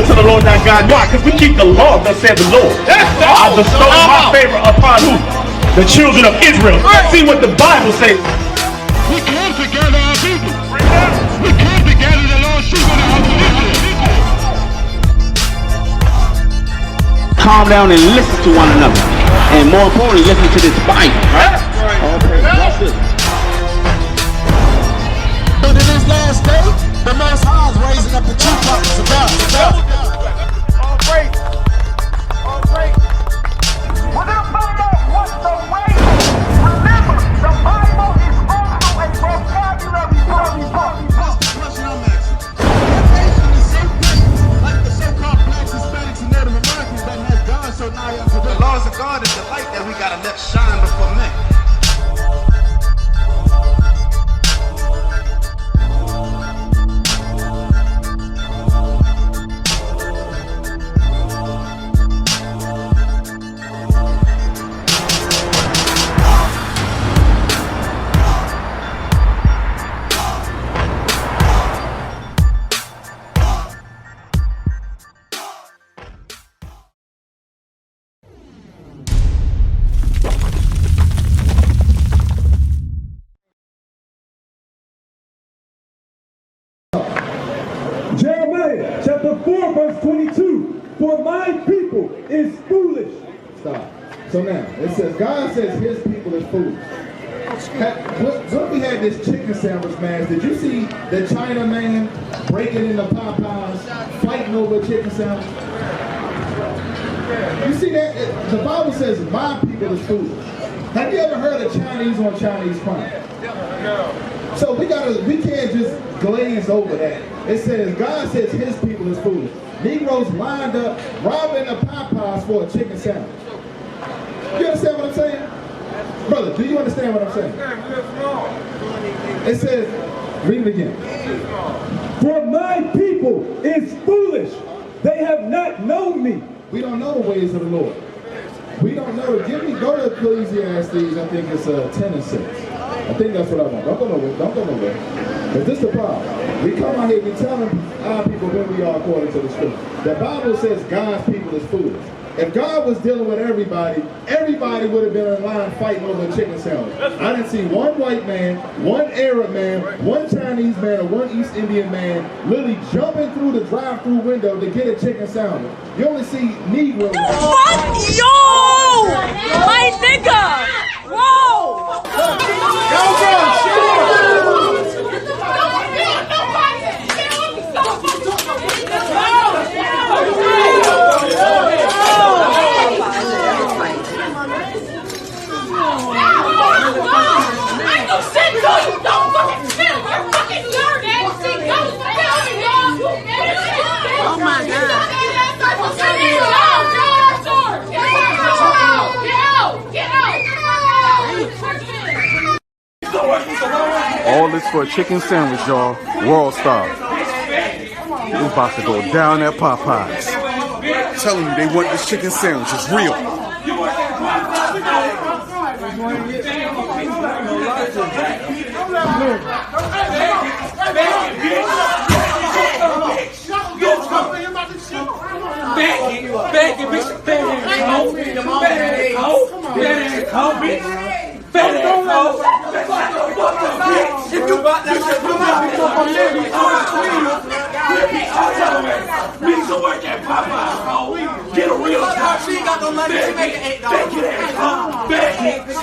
to the Lord thy God. Why? Because we keep the law, thus said the Lord. I bestow my favor upon who? The children of Israel. See what the Bible says. We come together, our people. We come together, the Lord sheep of the house of Israel. Calm down and listen to one another. And more importantly, listen to this Bible. Right? Okay, watch this. But in this last day, the Most High is raising up the true prophets of God. All great. All great. We're going to find out what the way is. Remember, the Bible is also a vocabulary book. That's the question I'm asking. What nation is so great, like the so-called blacks, Hispanics, and Native Americans, that has God so nigh unto them? The laws of God is the light that we gotta let shine before men. Jeremiah chapter 4 verse 22. For my people is foolish. Stop. So now, it says, God says his people is foolish. When we had this chicken sandwich, man, did you see the China man breaking into Popeyes, fighting over a chicken sandwich? You see that? The Bible says my people is foolish. Have you ever heard of Chinese on Chinese crime? So we can't just glaze over that. It says, God says his people is foolish. Negroes lined up, robbing the Popeyes for a chicken sandwich. You understand what I'm saying? Brother, do you understand what I'm saying? It says, read it again. For my people is foolish. They have not known me. We don't know the ways of the Lord. We don't know. Go to Ecclesiastes, I think it's 10 and 6. I think that's what I want. Don't go nowhere. Don't go nowhere. But this is the problem. We come out here, we telling our people who we are according to the scripture. The Bible says God's people is foolish. If God was dealing with everybody, everybody would have been in line fighting over a chicken sandwich. I didn't see one white man, one Arab man, one Chinese man, or one East Indian man literally jumping through the drive-through window to get a chicken sandwich. You only see Negroes. Fuck yo! My nigga! Whoa! Oh my God. All this for a chicken sandwich, y'all. World style. It's about to go down at Popeyes. Telling you they want this chicken sandwich. It's real. We used to work at Popeyes, get a real job. She got no money, she make $8. She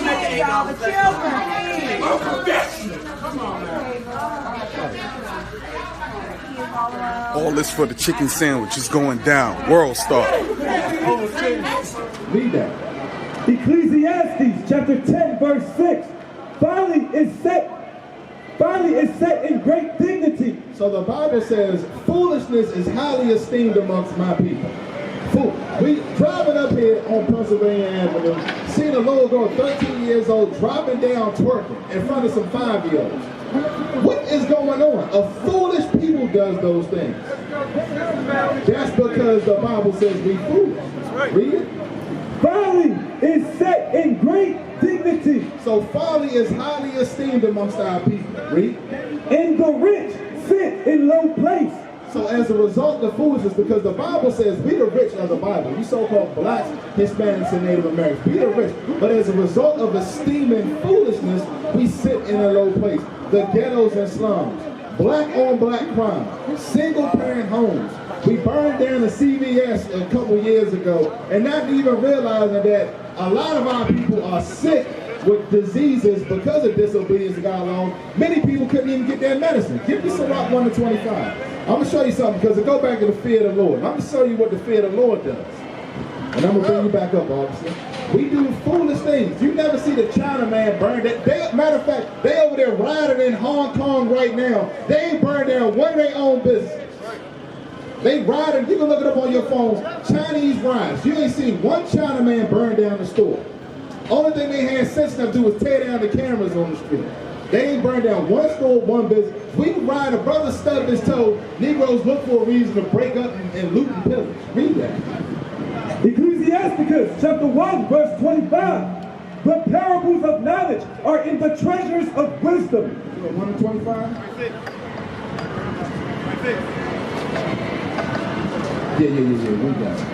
make All this for the chicken sandwich is going down. World star. Read that. Ecclesiastes chapter 10 verse 6. Folly is set in great dignity. So the Bible says foolishness is highly esteemed amongst my people. We driving up here on Pennsylvania Avenue, seeing a little girl, 13 years old, dropping down twerking in front of some 5-year-olds. What is going on? A foolish people does those things. That's because the Bible says be foolish. Read it. Folly is set in great dignity. So folly is highly esteemed amongst our people. Read. And the rich sit in low place. So as a result of foolishness, because the Bible says we the rich of the Bible, you so-called blacks, Hispanics, and Native Americans, we the rich. But as a result of esteeming foolishness, we sit in a low place. The ghettos and slums, black on black crime, single parent homes. We burned down the CVS a couple years ago, and not even realizing that a lot of our people are sick with diseases because of disobedience to God alone. Many people couldn't even get their medicine. Give me some Rock 1 to 25. I'm going to show you something, because it go back to the fear of the Lord. I'm going to show you what the fear of the Lord does. And I'm going to bring you back up, officer. We do foolish things. You never see the Chinaman burn that. Matter of fact, they over there riding in Hong Kong right now. They ain't burned down one of their own business. They riding, you can look it up on your phones, Chinese rides. You ain't seen one Chinaman burn down the store. Only thing they had sense enough to do was tear down the cameras on the street. They ain't burned down one store, one business. We ride, a brother stubbed his toe. Negroes look for a reason to break up and loot and pillage. Read that. Ecclesiasticus chapter 1 verse 25. The parables of knowledge are in the treasures of wisdom. 1 to 25? Yeah, we got it.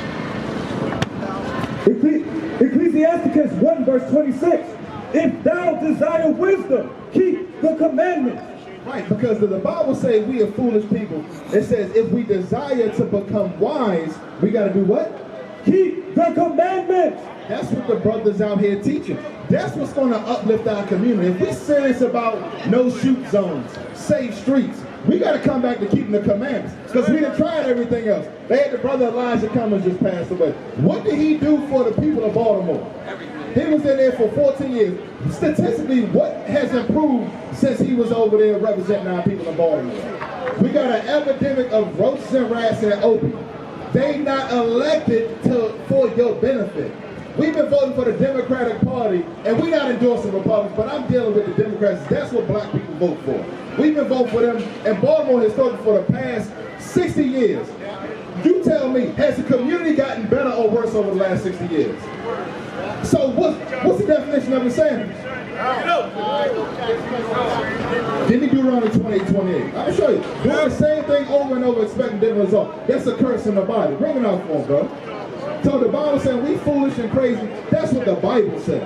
Ecclesiasticus 1 verse 26. If thou desire wisdom, keep the commandments. Right, because the Bible says we are foolish people. It says if we desire to become wise, we got to do what? Keep the commandments. That's what the brothers out here teaching. That's what's going to uplift our community. If we're serious about no shoot zones, safe streets, we got to come back to keeping the commandments, because we done tried everything else. They had the brother Elijah Cummings just passed away. What did he do for the people of Baltimore? He was in there for 14 years. Statistically, what has improved since he was over there representing our people in Baltimore? We got an epidemic of roaches and rats and opium. They not elected for your benefit. We've been voting for the Democratic Party, and we're not endorsing Republicans, but I'm dealing with the Democrats. That's what black people vote for. We've been voting for them, and Baltimore has voted for the past 60 years. You tell me, has the community gotten better or worse over the last 60 years? So what's the definition of insanity? Give me Deuteronomy 28:28. I'll show you. Doing the same thing over and over, expecting different results. That's a curse in the Bible. Bring it out for him, bro. So the Bible says we foolish and crazy. That's what the Bible says.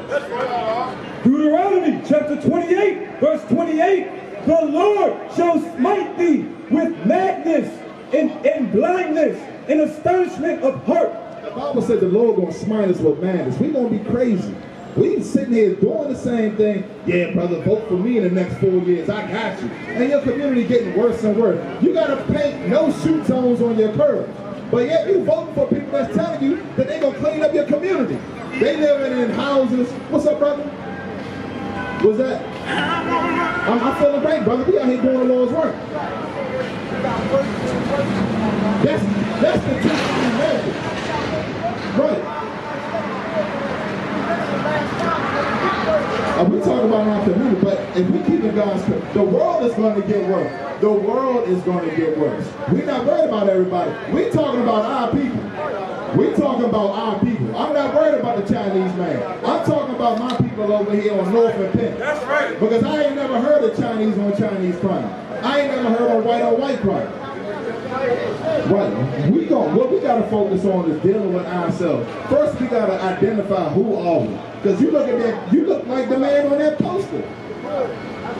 Deuteronomy chapter 28 verse 28. The Lord shall smite thee with madness and blindness and astonishment of heart. The Bible said the Lord gonna smite us with madness. We gonna be crazy. We sitting here doing the same thing. Yeah, brother, vote for me in the next 4 years. I got you. And your community getting worse and worse. You gotta paint no shoot zones on your curb. But yet you voting for people that's telling you that they gonna clean up your community. They living in houses. What's up, brother? What's that? I'm feeling great, brother. We out here doing the Lord's work. That's the truth message. Right. We talk about our community, but if we keep in God's community, the world is going to get worse. The world is going to get worse. We're not worried about everybody. We're talking about our people. We're talking about our people. I'm not worried about the Chinese man. I'm talking about my people over here on North and Penn. That's right. Because I ain't never heard of Chinese on Chinese crime. I ain't never heard of white on white crime. Right. What we got to focus on is dealing with ourselves. First, we got to identify who are we. Because you look at that, you look like the man on that poster.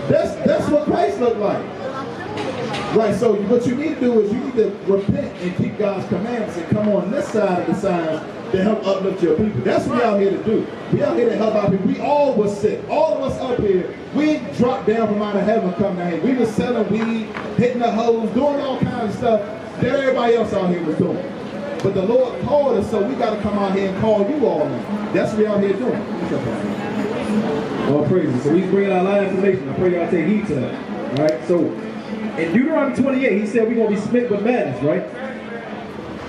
That's what Christ looked like. Right, so what you need to do is you need to repent and keep God's commandments and come on this side of the signs to help uplift your people. That's what we out here to do. We out here to help our people. We all was sick. All of us up here, we ain't dropped down from out of heaven coming down here. We was selling weed, hitting the hose, doing all kinds of stuff that everybody else out here was doing. But the Lord called us, so we got to come out here and call you all in. That's what we out here doing. All praises. So he's bringing out a lot of information. I pray y'all take heed to that. All right, so in Deuteronomy 28, he said we're going to be smitten with madness, right?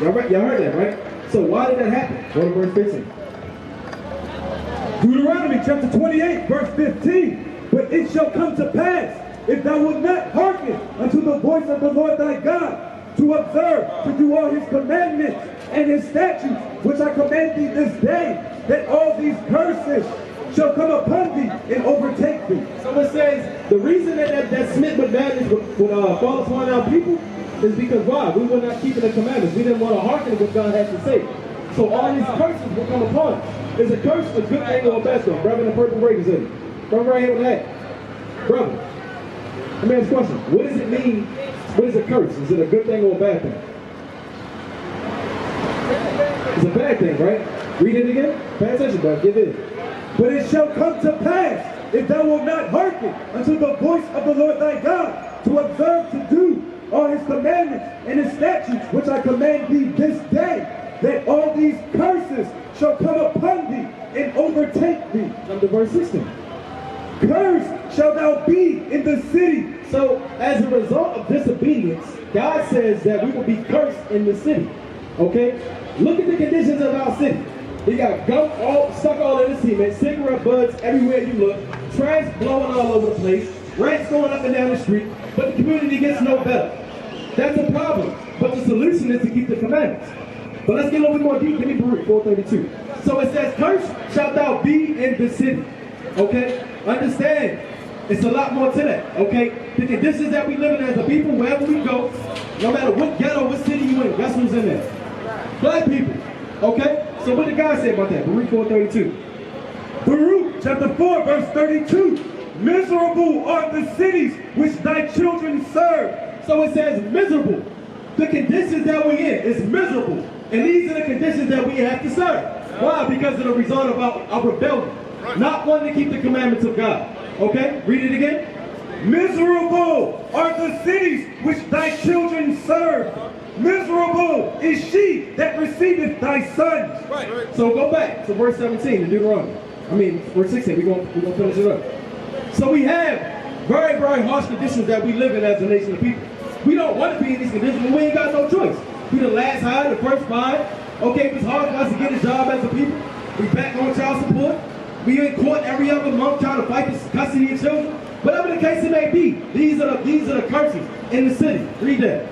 Y'all heard that, right? So why did that happen? Go to verse 15. Deuteronomy chapter 28, verse 15. But it shall come to pass, if thou wilt not hearken unto the voice of the Lord thy God, to observe, to do all his commandments and his statutes, which I command thee this day, that all these curses shall come upon thee and overtake thee. So it says, the reason that smitten with madness would fall upon our people is because why? We were not keeping the commandments. We didn't want to hearken to what God had to say. So all these curses will come upon us. Is a curse a good thing or a bad thing? Brother in the purple breakers in it. Brother right here with that. Brother, let me ask a question. What does it mean? What is a curse? Is it a good thing or a bad thing? It's a bad thing, right? Read it again. Pay attention, brother. Give it. But it shall come to pass, if thou wilt not hearken unto the voice of the Lord thy God, to observe to do all his commandments and his statutes, which I command thee this day, that all these curses shall come upon thee and overtake thee. Come to verse 16. Cursed shalt thou be in the city. So, as a result of disobedience, God says that we will be cursed in the city. Okay? Look at the conditions of our city. You got gum stuck all in the cement, cigarette butts everywhere you look, trash blowing all over the place, rats going up and down the street, but the community gets no better. That's a problem. But the solution is to keep the commandments. But let's get a little bit more deep. Give me Baruch 4:32. So it says, cursed shalt thou be in the city. Okay? Understand. It's a lot more to that. Okay? The conditions that we live in as a people, wherever we go, no matter what ghetto, what city you in, guess who's in there? Black people. Okay? So what did God say about that? Baruch 4:32. Baruch chapter 4 verse 32. Miserable are the cities which thy children serve. So it says miserable. The conditions that we're in is miserable. And these are the conditions that we have to serve. Why? Because of the result of our rebellion. Not wanting to keep the commandments of God. Okay? Read it again. Miserable are the cities which thy children serve. Miserable is she that receiveth thy sons. Right. So go back to verse 17 in Deuteronomy. Verse 16. We're gonna finish it up. So we have very, very harsh conditions that we live in as a nation of people. We don't want to be in these conditions, but we ain't got no choice. We the last hire, the first five. Okay, if it's hard for us to get a job as a people, we back on child support. We in court every other month trying to fight for custody of children. Whatever the case it may be, these are the curses in the city. Read that.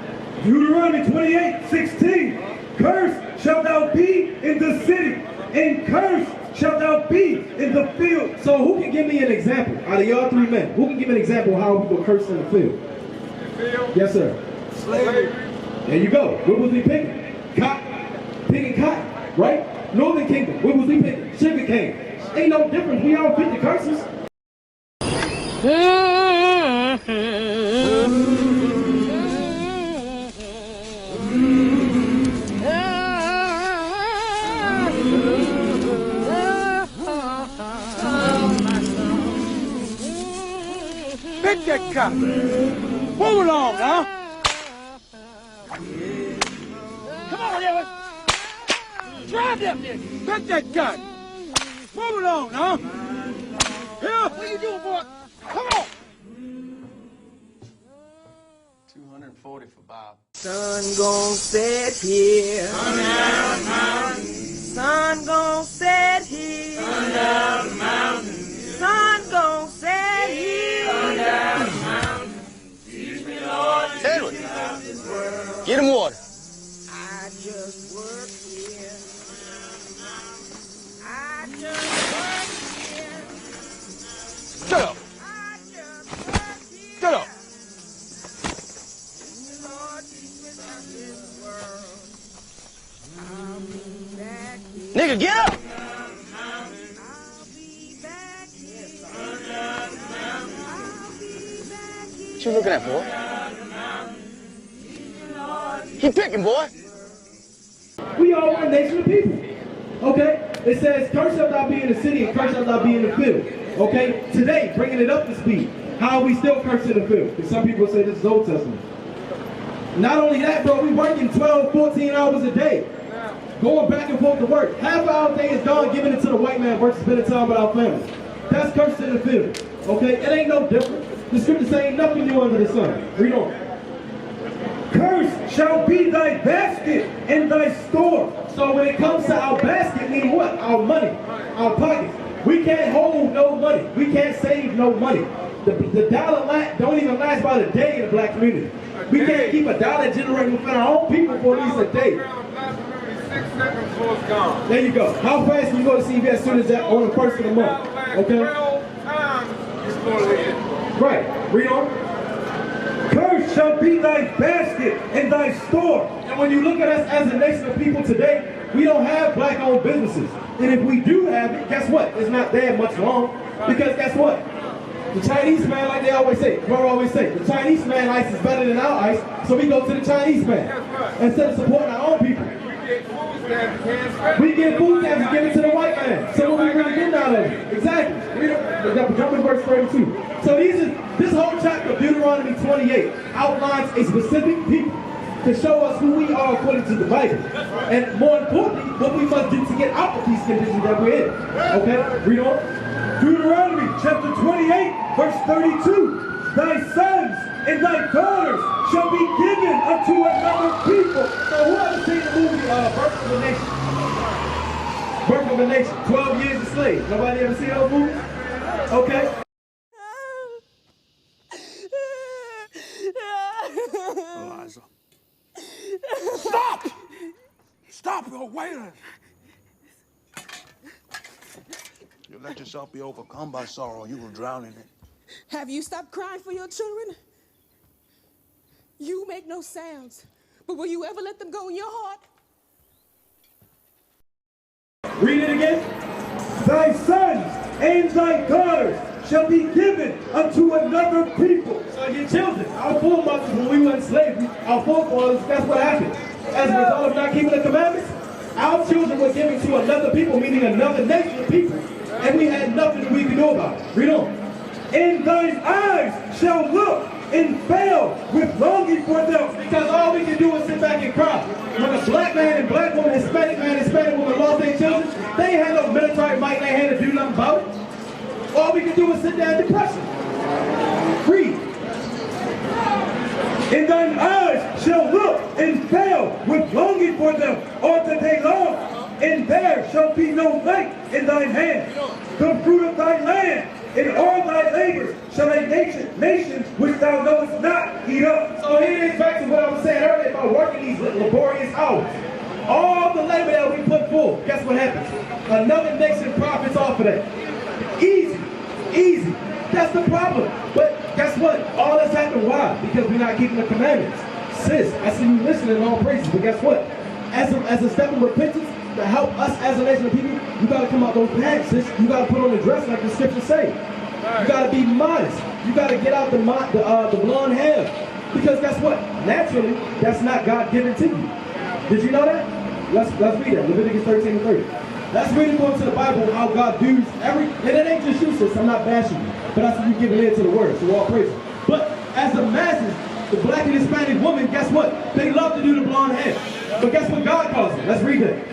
Deuteronomy 28:16. Cursed shalt thou be in the city, and cursed shalt thou be in the field. So who can give me an example out of y'all three men? Who can give me an example of how we will curse in the field? Yes, sir. Slavery. There you go. What was we picking? Cotton. Picking cotton, right? Northern Kingdom. What was we picking? Sugar cane. Ain't no difference. We all fit the curses. Pick that cup. Move along now. Come on, Evan. Drive them niggas. Pick that gun. Move along now. Here. What you doing, boy? Come on. 240 for Bob. Sun gon' set here. Sun down the mountain. Sun gon' set here. Sun down the mountain. Sun gon' set here. Sun down the mountain. Teach me, Lord. Edward, get him water. I just work here. I just work here. Shut up. I just work here. Shut up. Lord, teach me about this world. I'll be back here. Nigga, get up. I'll be back here. I'll be back here. What you looking at, boy? Keep picking, boy. We are one nation of people. Okay? It says, curse shalt thou be in the city and curse shalt thou be in the field. Okay? Today, bringing it up to speed. How are we still cursed in the field? Because some people say this is Old Testament. Not only that, bro, we working 12, 14 hours a day. Going back and forth to work. Half of our day is gone giving it to the white man versus spending time with our families. That's cursed in the field. Okay? It ain't no different. The scripture say ain't nothing new under the sun. Read on. Cursed shall be thy basket and thy store. So when it comes to our basket, meaning what? Our money, our pockets. We can't hold no money. We can't save no money. The dollar don't even last by the day in the black community. We can't keep a dollar generating for our own people for at least a day. 6 seconds before it's gone. There you go. How fast can you go to CVS as soon as that on the first of the month? Okay? 12 times before it is. Right. Read on. Cursed shall be thy basket and thy store. And when you look at us as a nation of people today, we don't have black-owned businesses. And if we do have it, guess what? It's not there much long. Because guess what? The Chinese man, like they always say, Marlboro always say, the Chinese man ice is better than our ice, so we go to the Chinese man instead of supporting our own people. We get food stamps and give it to the white man. So what we really getting out of it? Exactly. Jump in verse 32. So this whole chapter of Deuteronomy 28 outlines a specific people to show us who we are according to the Bible. And more importantly, what we must do to get out of these conditions that we're in. Okay? Read on. Deuteronomy chapter 28, verse 32. Thy sons and thy daughters shall be given unto another people. So who ever seen the movie Birth of a Nation? Birth of a Nation, 12 Years a Slave. Nobody ever seen those movies? Okay. Eliza. Stop! Stop, you're wailing. You let yourself be overcome by sorrow, you will drown in it. Have you stopped crying for your children? You make no sounds, but will you ever let them go in your heart? Read it again. Thy sons and thy daughters shall be given unto another people. So your children, our foremothers when we were in slavery, our forefathers, that's what happened. As a result of not keeping the commandments, our children were given to another people, meaning another nation of people. And we had nothing we could do about it. Read on. And thine eyes shall look and fail with longing for them. Because all we can do is sit back and cry. When a black man and black woman, Hispanic man and Hispanic woman lost their children, they ain't had no military might in their hand to do nothing about it. All we can do is sit there in depression. Read. And thine eyes shall look and fail with longing for them all the day long, and there shall be no light in thine hand. The fruit of thy land and all thy labors shall a nation which thou knowest not eat up. So here it is back to what I was saying earlier about working these laborious hours. All the labor that we put forth, guess what happens? Another nation profits off of that. Easy, easy. That's the problem. But guess what? All this happened, why? Because we're not keeping the commandments. Sis, I see you listening in all praises, but guess what? As a step of repentance, to help us as a nation of people, you got to come out those pants, sis. You got to put on the dress like the scriptures say. You got to be modest. You got to get out the blonde hair. Because guess what? Naturally, that's not God given to you. Did you know that? Let's read that. Leviticus 13 and 30. Let's read according to the Bible how God does and it ain't just you, sis. I'm not bashing you. But that's what you give ear to the word. So all praise. But as the masses, the black and Hispanic women, guess what? They love to do the blonde hair. But guess what God calls it? Let's read that.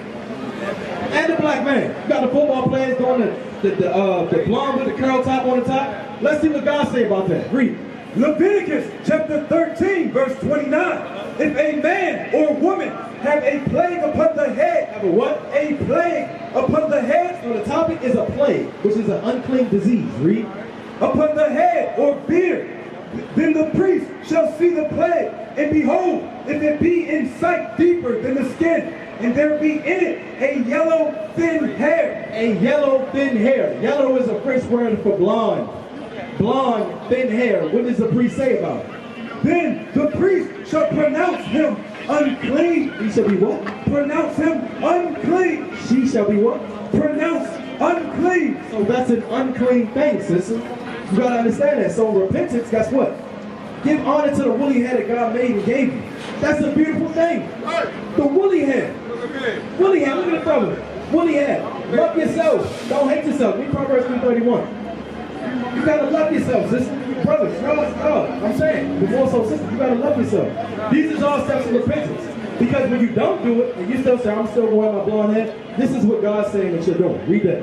And the black man. You got the football players doing the blonde with the curl top on the top. Let's see what God say about that. Read. Leviticus chapter 13, verse 29. If a man or woman have a plague upon the head. Have a what? A plague upon the head. So the topic is a plague, which is an unclean disease. Read. Upon the head or beard. Then the priest shall see the plague, and behold, if it be in sight deeper than the skin, and there be in it a yellow thin hair. A yellow thin hair. Yellow is a French word for blonde. Blonde, thin hair. What does the priest say about it? Then the priest shall pronounce him unclean. He shall be what? Pronounce him unclean. She shall be what? Pronounced unclean. So that's an unclean thing, sister. You gotta understand that. So repentance, guess what? Give honor to the woolly hair that God made and gave you. That's a beautiful thing. The woolly hair. Woolly hair, look at the brother. Woolly hair. Love yourself. Don't hate yourself. Read Proverbs 3:31. You gotta love yourself, sister. Brothers, I'm saying, but more so, sister, you gotta love yourself. These is all steps of repentance. Because when you don't do it, and you still say, I'm still going my blonde hair, this is what God's saying that you're doing. Read that.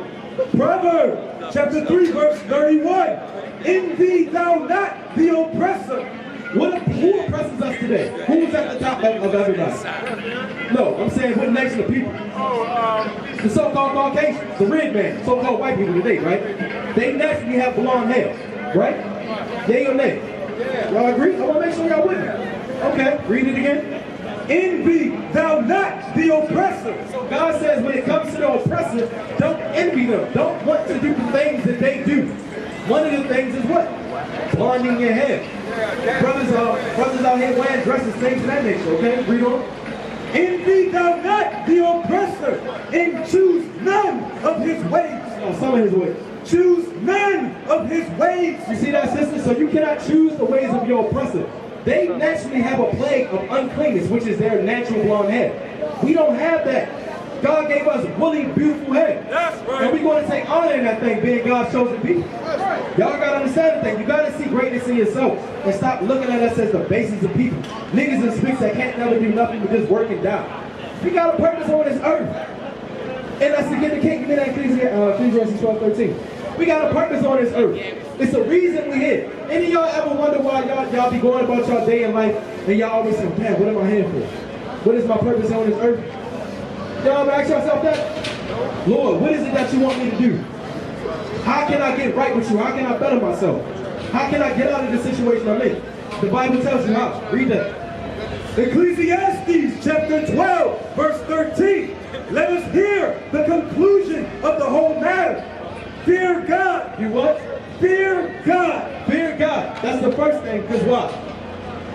Proverbs chapter 3, verse 31. Envy thou not the oppressor. Who oppresses us today? Who's at the top of everybody? No, I'm saying what nation of people? The so-called Caucasians, the red man, so-called white people today, right? They naturally have blonde hair, right? Yay or nay? Y'all agree? I want to make sure y'all with me. Okay, read it again. Envy thou not the oppressor. So God says when it comes to the oppressor, don't envy them. Don't want to do the things that they do. One of the things is what? Blonding your hair. Brothers out here wearing dresses, things of that nature, okay? Read on. Envy thou not the oppressor, and choose none of his ways. Oh, some of his ways. Choose none of his ways. You see that, sister? So you cannot choose the ways of your oppressor. They naturally have a plague of uncleanness, which is their natural blonde hair. We don't have that. God gave us woolly, beautiful hair. That's right. And we're going to take honor in that thing, being God's chosen people. Right. Y'all got to understand the thing. You got to see greatness in yourself and stop looking at us as the basis of people. Niggas and spicks that can't never do nothing but just work and die. We got a purpose on this earth. And that's to get the king. Give me that Ecclesiastes 12:13. We got a purpose on this earth. It's a reason we're here. Any of y'all ever wonder why y'all be going about y'all day in life and y'all always say, man, what am I here for? What is my purpose on this earth? Y'all ever ask yourself that? Lord, what is it that you want me to do? How can I get right with you? How can I better myself? How can I get out of the situation I'm in? The Bible tells you how. Read that. Ecclesiastes chapter 12, verse 13. Let us hear the conclusion of the whole matter. Fear God. You what? Fear God. Fear God. That's the first thing, because why?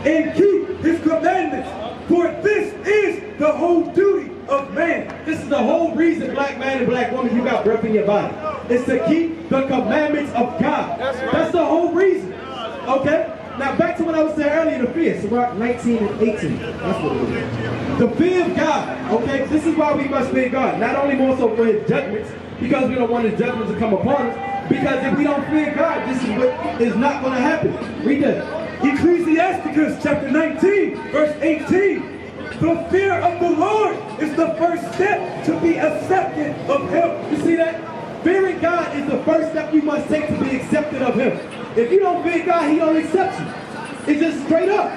And keep his commandments. For this is the whole duty of man. This is the whole reason, black man and black woman, you got breath in your body. It's to keep the commandments of God. That's the whole reason. Okay? Now back to what I was saying earlier, the fear. Sirach 19 and 18. That's what it is. The fear of God. Okay? This is why we must fear God. Not only more so for his judgments, because we don't want his judgments to come upon us. Because if we don't fear God, this is what is not going to happen. Read that. Ecclesiasticus chapter 19, verse 18. The fear of the Lord is the first step to be accepted of him. You see that? Fearing God is the first step you must take to be accepted of him. If you don't fear God, he don't accept you. It's just straight up.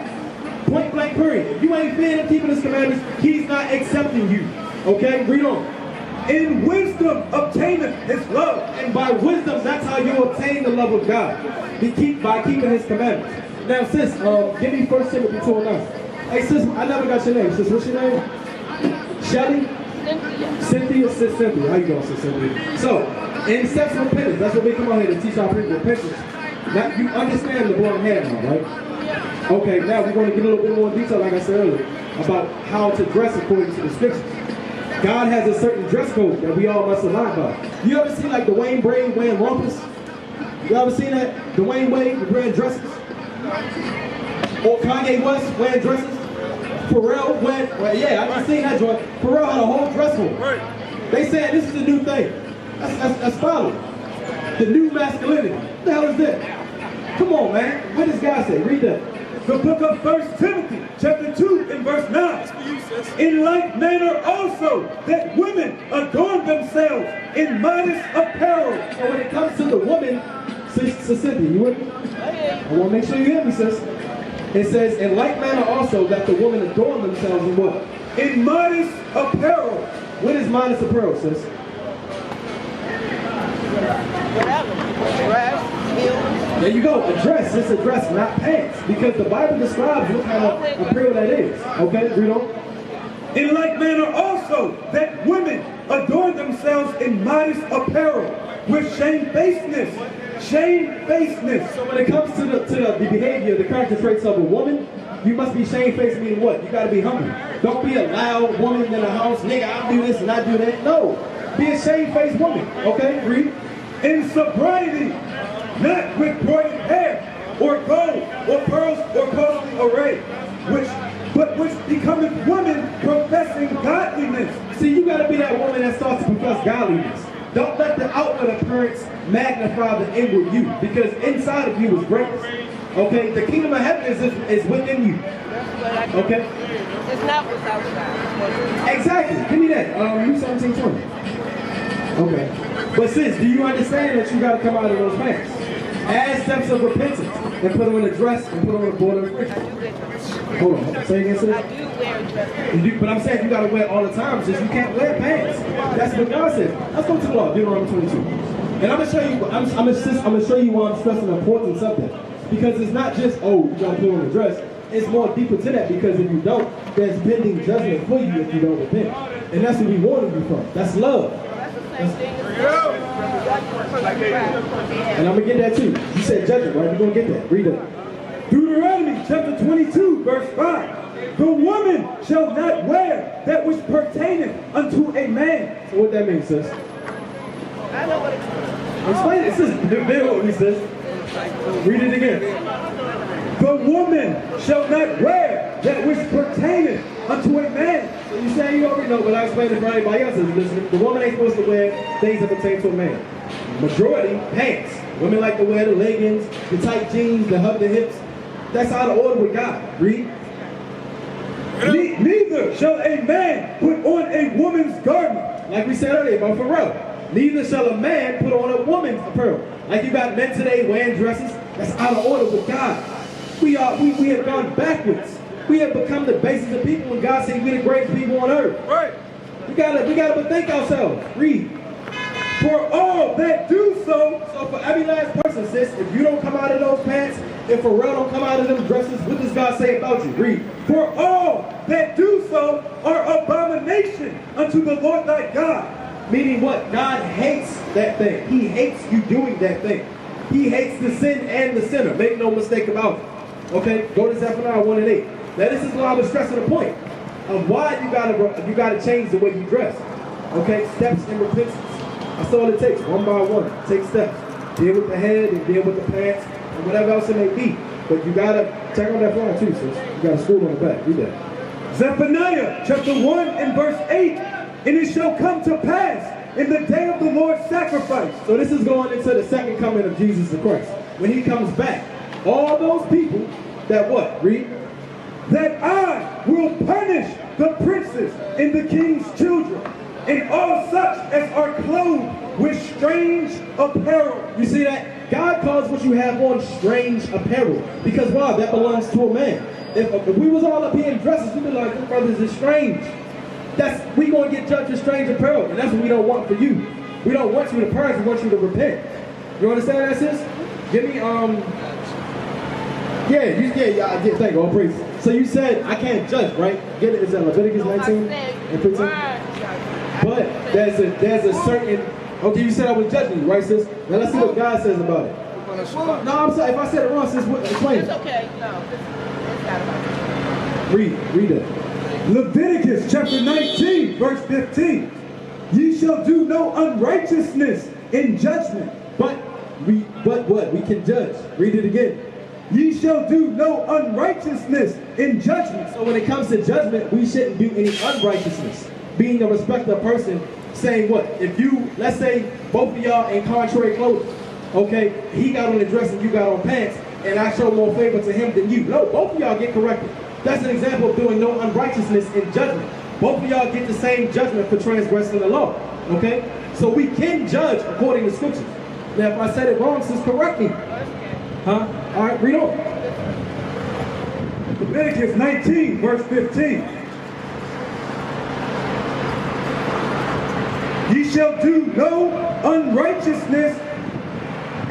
Point blank period. If you ain't fearing him, keeping his commandments, he's not accepting you. Okay? Read on. In wisdom obtaineth his love. And by wisdom, that's how you obtain the love of God. By keeping his commandments. Now, sis, give me 1 Timothy 2:9. Hey, sis, I never got your name. Sis, what's your name? Shelly? Cynthia, sis Cynthia. How you doing, sis Cynthia? So, in steps of repentance, that's what we come out here to teach our people repentance. Now, you understand the blonde hair now, right? Okay, now we're going to get a little bit more detail, like I said earlier, about how to dress according to the scriptures. God has a certain dress code that we all must align by. You ever see like Dwayne Wade wearing rompers? You ever seen that? Dwayne Wade wearing dresses? Or Kanye West wearing dresses? Pharrell wearing, well, yeah, I just seen that joint. Pharrell had a whole dress on. Right. They said this is the new thing. That's following. The new masculinity. What the hell is that? Come on, man. What does God say? Read that. The book of 1 Timothy, chapter 2, and verse 9. In like manner also, that women adorn themselves in modest apparel. So when it comes to the woman, Sis Cynthia, you with me? I want to make sure you hear me, sis. It says, in like manner also, that the women adorn themselves in what? In modest apparel. What is modest apparel, sis? Whatever. Dress, heels. There you go, a dress. It's a dress, not pants. Because the Bible describes what kind of apparel that is. Okay, read on. In like manner also, that women adorn themselves in modest apparel, with shamefacedness. Shamefacedness. So when it comes to the behavior, the character traits of a woman, you must be shamefaced, meaning what? You gotta be humble. Don't be a loud woman in the house, nigga, I'll do this and I do that. No. Be a shamefaced woman. Okay, read. In sobriety, not with broided hair, or gold, or pearls, or costly array, but which becometh women professing godliness. See, you gotta be that woman that starts to profess godliness. Don't let the outward appearance magnify the inward you, because inside of you is greatness. Okay? The kingdom of heaven is within you. Okay? It's not what's outside. Exactly. Give me that. Luke 17:20. Okay. But sis, do you understand that you got to come out of those pants? Add steps of repentance and put on a dress and put on a border of Christian. Hold on. Say again, sis. I do wear a dress. But I'm saying you got to wear it all the time, sis. You can't wear pants. That's what God says. Let's go to the law, Deuteronomy 22. And I'm going to show you, I'm going to show you why I'm stressing the importance of that. Because it's not just, oh, you got to put on a dress. It's more deeper to that, because if you don't, there's pending judgment for you if you don't repent. And that's what we wanted you from. That's love. That's the same thing as And I'm going to get that too. You said judgment, right? We're going to get that. Read that. Deuteronomy chapter 22, verse 5. The woman shall not wear that which pertaineth unto a man. So what that means, sis? I know what it means. Explain it, sis. Then what he says. Read it again. The woman shall not wear that which pertaineth unto a man. So you say you already know, but I explained it for everybody else who's listening. The woman ain't supposed to wear things that pertain to a man. Majority, pants. Women like to wear the leggings, the tight jeans, the hug the hips. That's out of order with God. Read. Neither shall a man put on a woman's garment. Like we said earlier about Pharrell. Neither shall a man put on a woman's apparel. Like you got men today wearing dresses. That's out of order with God. We have gone backwards. We have become the basis of people when God said we're the greatest people on earth. Right. We gotta bethink ourselves. Read. For all that do so. So for every last person, sis, if you don't come out of those pants, if Pharrell don't come out of them dresses, what does God say about you? Read. For all that do so are abomination unto the Lord thy God. Meaning what? God hates that thing. He hates you doing that thing. He hates the sin and the sinner. Make no mistake about it. Okay? Go to Zephaniah 1 and 8. Now this is why I was stressing the point of why you gotta change the way you dress. Okay? Steps in repentance. That's all it takes. One by one. Take steps. Deal with the head and deal with the pants and whatever else it may be. But you gotta check on that flyer too, sis. You got a school on the back. Read that. Zephaniah chapter 1 and verse 8. And it shall come to pass in the day of the Lord's sacrifice. So this is going into the second coming of Jesus the Christ. When he comes back, all those people that what? Read. That I will punish the princes and the king's children, and all such as are clothed with strange apparel. You see that? God calls what you have on strange apparel. Because why? That belongs to a man. If we was all up here in dresses, we'd be like, this brothers is strange. We gonna get judged with strange apparel, and that's what we don't want for you. We don't want you to purge, we want you to repent. You understand that, sis? Give me thank you, all praise. So you said I can't judge, right? Get it? Is that Leviticus 19 and 15? But there's a certain. Okay, you said I was judging you, right, sis? Now let's see what God says about it. No, I'm sorry. If I said it wrong, sis, explain it. It's okay. No, it's not about it. Read it. Leviticus chapter 19, verse 15. Ye shall do no unrighteousness in judgment. But what? We can judge. Read it again. Ye shall do no unrighteousness in judgment. So when it comes to judgment, we shouldn't do any unrighteousness. Being a respectable person, saying what? If you, let's say both of y'all in contrary clothing, okay, he got on a dress and you got on pants, and I show more favor to him than you. No, both of y'all get corrected. That's an example of doing no unrighteousness in judgment. Both of y'all get the same judgment for transgressing the law. Okay? So we can judge according to scriptures. Now if I said it wrong, sis, correct me. Huh? Alright, read on. Leviticus 19, verse 15. Ye shall do no unrighteousness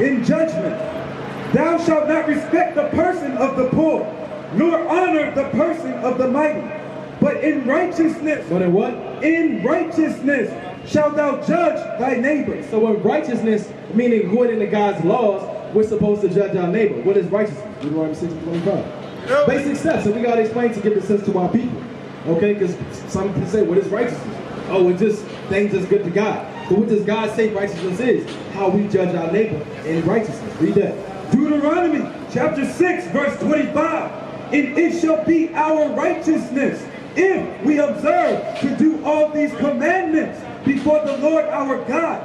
in judgment. Thou shalt not respect the person of the poor, nor honor the person of the mighty. But in righteousness. But in what? In righteousness shalt thou judge thy neighbor. So in righteousness, meaning according to God's laws, we're supposed to judge our neighbor. What is righteousness? Deuteronomy 6:25. Basic steps, and we got to explain to give the sense to our people. Okay, because some people say, what is righteousness? Oh, it's just things that's good to God. But what does God say righteousness is? How we judge our neighbor in righteousness. Read that. Deuteronomy chapter 6, verse 25. And it shall be our righteousness if we observe to do all these commandments before the Lord our God,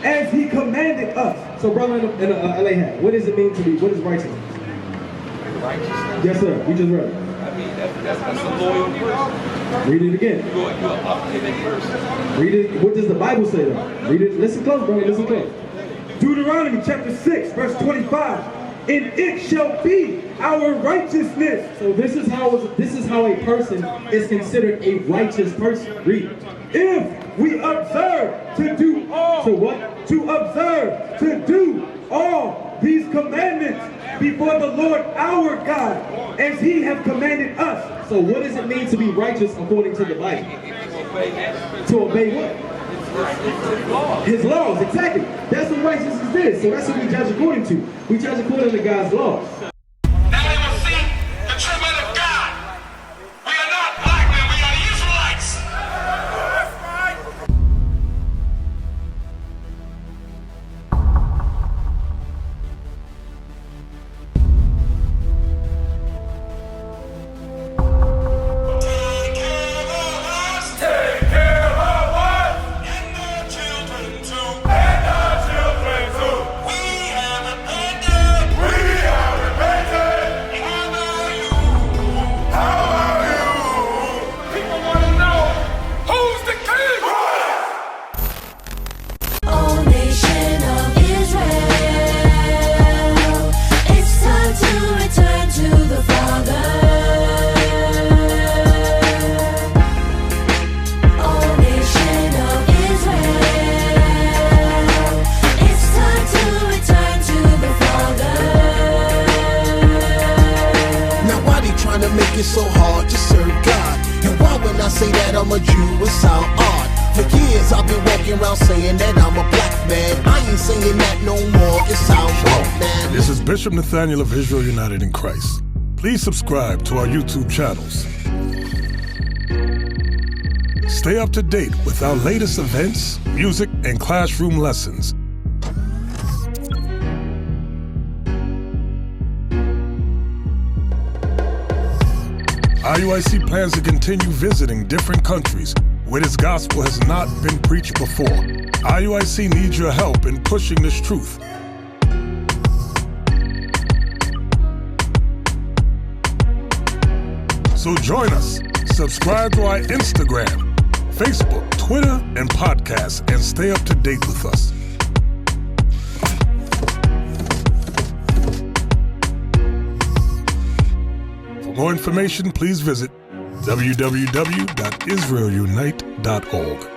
as he commanded us. So brother in LA hat, what does it mean to be, what is righteousness? Righteousness? Yes sir, we just read it. I mean, that's a loyal person. Read it again. You're an up-to-date person. Read it, what does the Bible say though? Read it, listen close brother, listen close. Deuteronomy chapter 6, verse 25. And it shall be our righteousness. So this is how a person is considered a righteous person. Read. If we observe to do all. To what? To observe to do all these commandments before the Lord our God, as he hath commanded us. So what does it mean to be righteous according to the Bible? To obey what? His laws, exactly. That's what righteousness is. So that's what we judge according to. We judge according to God's laws. Now they will see the true men of God. We are not black men, we are the Israelites. Take care of us. And our children too. And our children too. We have repented. We have repented. How about you? How about you? People want to know who's the king. Oh, nation of Israel, it's time to return to the Father. Oh, nation of Israel, it's time to return to the Father. Now why they trying to make it so hard to serve God? And why when I say that I'm a Jew it sound odd? For years I've been walking around saying that I'm a black man. I ain't saying that no more, it sounds wrong, man. This is Bishop Nathaniel of Israel United in Christ. Please subscribe to our YouTube channels. Stay up to date with our latest events, music, and classroom lessons. IUIC plans to continue visiting different countries where this gospel has not been preached before. IUIC needs your help in pushing this truth. So join us. Subscribe to our Instagram, Facebook, Twitter, and podcast, and stay up to date with us. For more information, please visit www.israelunite.org.